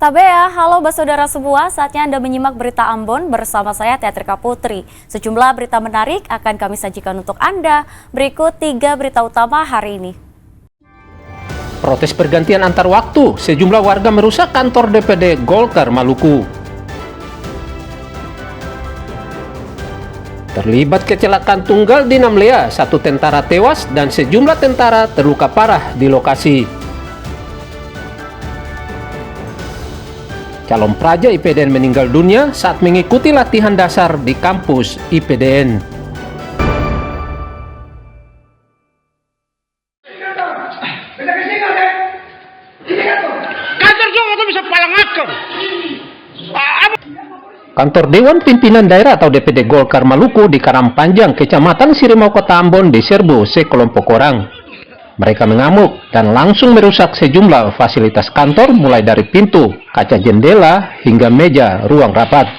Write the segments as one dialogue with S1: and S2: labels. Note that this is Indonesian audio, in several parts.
S1: Tabea, halo saudara semua, saatnya Anda menyimak berita Ambon bersama saya Teatrika Putri. Sejumlah berita menarik akan kami sajikan untuk Anda. Berikut 3 berita utama hari ini.
S2: Protes pergantian antar waktu, sejumlah warga merusak kantor DPD Golkar Maluku. Terlibat kecelakaan tunggal di Namlea, 1 tentara tewas dan sejumlah tentara terluka parah di lokasi. Calon praja IPDN meninggal dunia saat mengikuti latihan dasar di kampus IPDN. Kantor Dewan Pimpinan Daerah atau DPD Golkar Maluku di Karangpanjang, Kecamatan Sirimau, Kota Ambon diserbu sekelompok orang. Mereka mengamuk dan langsung merusak sejumlah fasilitas kantor mulai dari pintu, kaca jendela, hingga meja ruang rapat.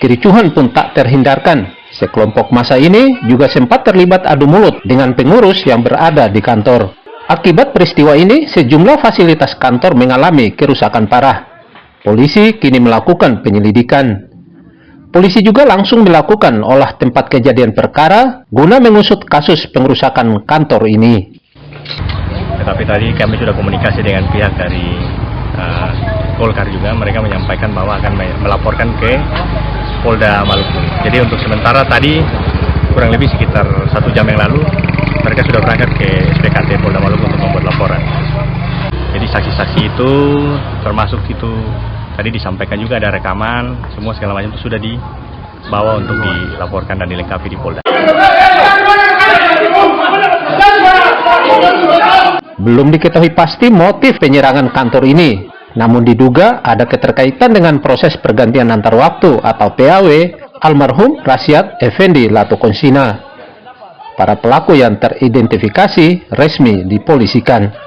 S2: Kericuhan pun tak terhindarkan. Sekelompok massa ini juga sempat terlibat adu mulut dengan pengurus yang berada di kantor. Akibat peristiwa ini, sejumlah fasilitas kantor mengalami kerusakan parah. Polisi kini melakukan penyelidikan. Polisi juga langsung melakukan olah tempat kejadian perkara guna mengusut kasus pengerusakan kantor ini.
S3: Tetapi tadi kami sudah komunikasi dengan pihak dari Golkar juga, mereka menyampaikan bahwa akan melaporkan ke Polda Maluku. Jadi untuk sementara tadi kurang lebih sekitar 1 jam yang lalu mereka sudah berangkat ke SPKT Polda Maluku untuk membuat laporan. Jadi saksi-saksi itu termasuk itu tadi disampaikan juga ada rekaman, semua segala macam itu sudah dibawa untuk dilaporkan dan dilengkapi di Polda.
S2: Belum diketahui pasti motif penyerangan kantor ini, namun diduga ada keterkaitan dengan proses pergantian antar waktu atau PAW almarhum Rasyad Effendi Latokonsina. Para pelaku yang teridentifikasi resmi dipolisikan.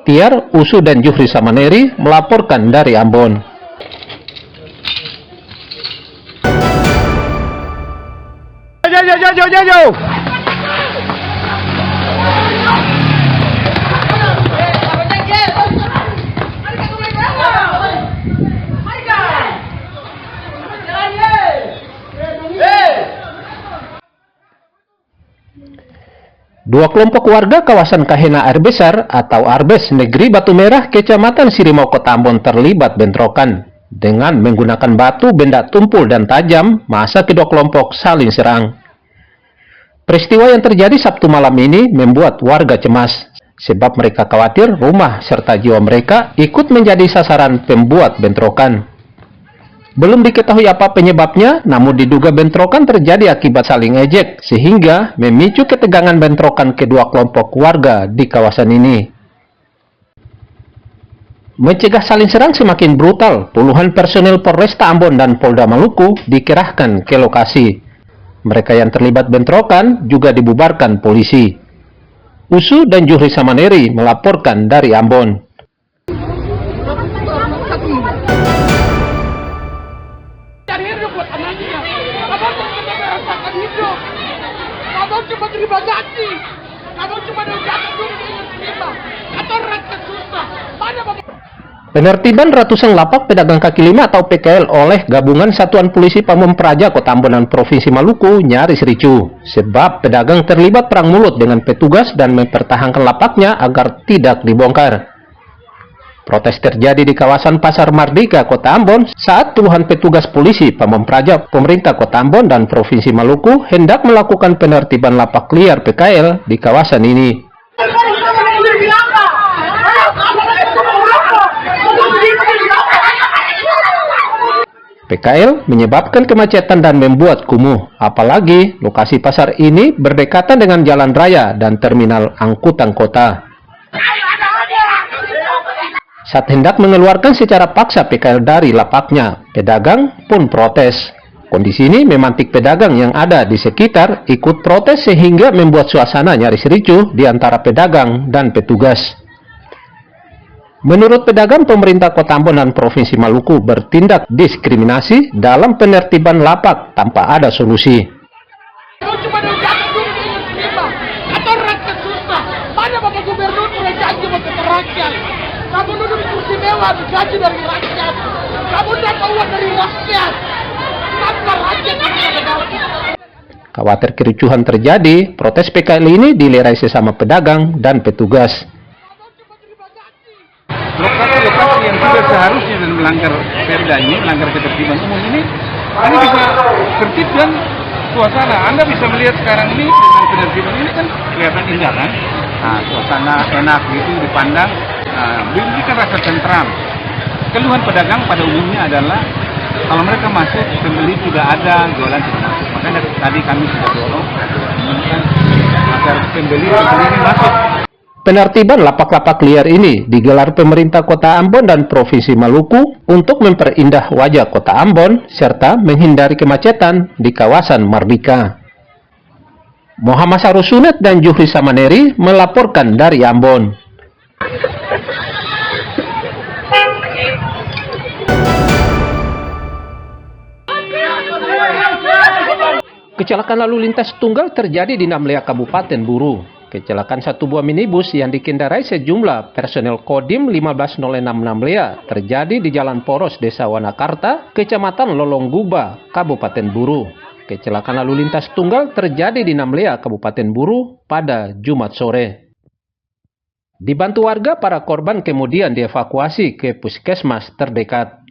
S2: Tiar, Usu, dan Juhri Samaneri melaporkan dari Ambon. Jauh. Dua kelompok warga kawasan Kahena Air Besar atau Arbes Negeri Batu Merah, Kecamatan Sirimau, Kota Ambon terlibat bentrokan. Dengan menggunakan batu, benda tumpul dan tajam, masa kedua kelompok saling serang. Peristiwa yang terjadi Sabtu malam ini membuat warga cemas, sebab mereka khawatir rumah serta jiwa mereka ikut menjadi sasaran pembuat bentrokan. Belum diketahui apa penyebabnya, namun diduga bentrokan terjadi akibat saling ejek, sehingga memicu ketegangan bentrokan kedua kelompok warga di kawasan ini. Mencegah saling serang semakin brutal, puluhan personel Polresta Ambon dan Polda Maluku dikerahkan ke lokasi. Mereka yang terlibat bentrokan juga dibubarkan polisi. Usu dan Juhri Samaneri melaporkan dari Ambon.
S4: Cuma terima gaji, kamu cuma gaji dulu terima, atau rakyat susah.
S2: Penertiban ratusan lapak pedagang kaki lima atau PKL oleh Gabungan Satuan Polisi Pamong Praja Kota Ambon dan Provinsi Maluku nyaris ricuh, sebab pedagang terlibat perang mulut dengan petugas dan mempertahankan lapaknya agar tidak dibongkar. Protes terjadi di kawasan Pasar Mardika, Kota Ambon, saat puluhan petugas polisi Pamong Praja pemerintah Kota Ambon dan Provinsi Maluku hendak melakukan penertiban lapak liar PKL di kawasan ini. PKL menyebabkan kemacetan dan membuat kumuh, apalagi lokasi pasar ini berdekatan dengan jalan raya dan terminal angkutan kota. Saat hendak mengeluarkan secara paksa PKL dari lapaknya, pedagang pun protes. Kondisi ini memantik pedagang yang ada di sekitar ikut protes sehingga membuat suasana nyaris ricuh di antara pedagang dan petugas. Menurut pedagang, pemerintah Kota Ambon dan Provinsi Maluku bertindak diskriminasi dalam penertiban lapak tanpa ada solusi.
S4: Atau rakyat susah, mana Bapak Gubernur mulai janji untuk rakyat. Kamu duduk di kursi mewah. terima gaji dari rakyat. Kamu dapat uang dari rakyat. Tanpa rakyat yang ada gaji.
S2: Khawatir kericuhan terjadi, protes PKL ini dilerai sesama pedagang dan petugas.
S5: Lokasi-lokasi yang sudah seharusnya dan melanggar perda ini, melanggar ketertiban umum ini bisa tertib dan suasana. Anda bisa melihat sekarang ini dengan penertiban ini kan kelihatan indah kan? Nah, suasana enak gitu dipandang, memberikan rasa tentram. Keluhan pedagang pada umumnya adalah kalau mereka masuk, pembeli tidak ada, jualan tidak masuk. Makanya tadi kami sudah dorong agar pembeli ini masuk.
S2: Penertiban lapak-lapak liar ini digelar pemerintah Kota Ambon dan Provinsi Maluku untuk memperindah wajah Kota Ambon serta menghindari kemacetan di kawasan Mardika. Muhammad Sarusunet dan Juhri Samaneri melaporkan dari Ambon. Kecelakaan lalu lintas tunggal terjadi di Namlea, Kabupaten Buru. Kecelakaan satu buah minibus yang dikendarai sejumlah personel Kodim 1506 Namlea terjadi di Jalan Poros, Desa Wanakarta, Kecamatan Lolongguba, Kabupaten Buru. Kecelakaan lalu lintas tunggal terjadi di Namlea, Kabupaten Buru pada Jumat sore. Dibantu warga, para korban kemudian dievakuasi ke puskesmas terdekat.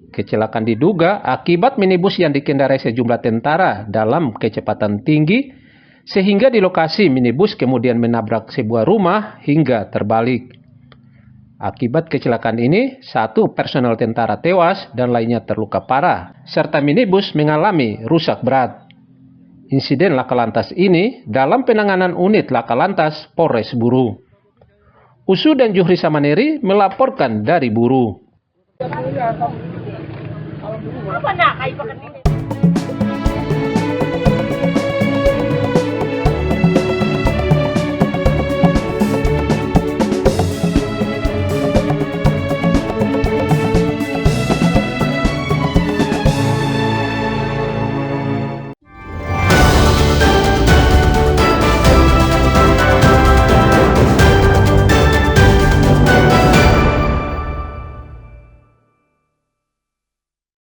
S2: Kecelakaan diduga akibat minibus yang dikendarai sejumlah tentara dalam kecepatan tinggi, sehingga di lokasi minibus kemudian menabrak sebuah rumah hingga terbalik. Akibat kecelakaan ini, satu personel tentara tewas dan lainnya terluka parah, serta minibus mengalami rusak berat. Insiden laka lantas ini dalam penanganan unit laka lantas Polres Buru. Usu dan Juhri Samaneri melaporkan dari Buru.
S6: Apa nak kayu pakai